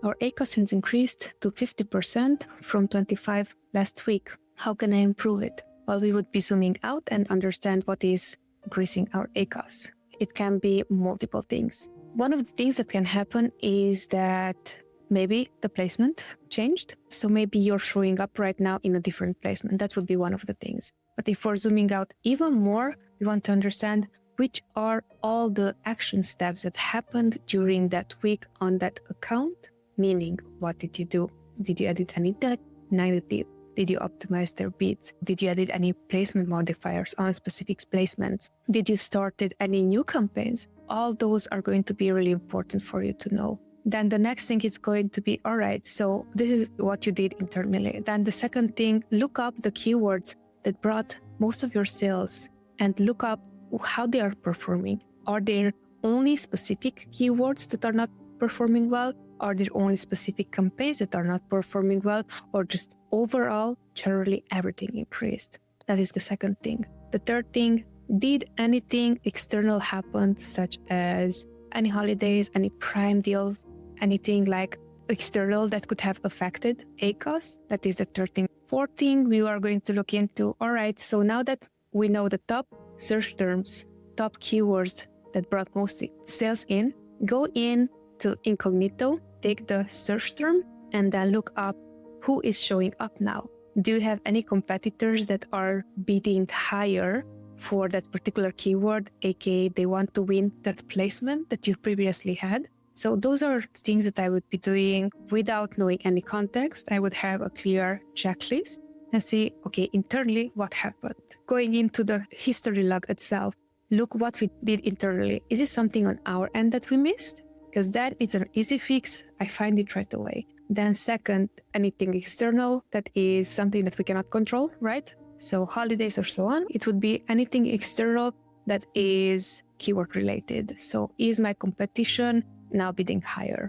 our ACOS has increased to 50% from 25 last week. How can I improve it? Well, we would be zooming out and understand what is increasing our ACOS. It can be multiple things. One of the things that can happen is that maybe the placement changed. So maybe you're showing up right now in a different placement. That would be one of the things. But if we're zooming out even more, we want to understand which are all the action steps that happened during that week on that account. Meaning, what did you do? Did you edit any negative? Did you optimize their bids? Did you edit any placement modifiers on specific placements? Did you started any new campaigns? All those are going to be really important for you to know. Then the next thing is going to be, all right, so this is what you did internally. Then the second thing, look up the keywords that brought most of your sales and look up how they are performing. Are there only specific keywords that are not performing well? Are there only specific campaigns that are not performing well? Or just overall, generally everything increased? That is the second thing. The third thing, did anything external happen, such as any holidays, any prime deals, anything like external that could have affected ACOS? That is the third thing. Fourth thing we are going to look into, all right, so now that we know the top search terms, top keywords that brought most sales in, go in to incognito, take the search term, and then look up who is showing up now. Do you have any competitors that are bidding higher for that particular keyword, aka they want to win that placement that you previously had? So those are things that I would be doing without knowing any context. I would have a clear checklist and see, okay, internally, what happened? Going into the history log itself, look what we did internally. Is it something on our end that we missed? Because that is an easy fix. I find it right away. Then second, anything external that is something that we cannot control, right? So holidays or so on, it would be anything external that is keyword related. So is my competition now bidding higher?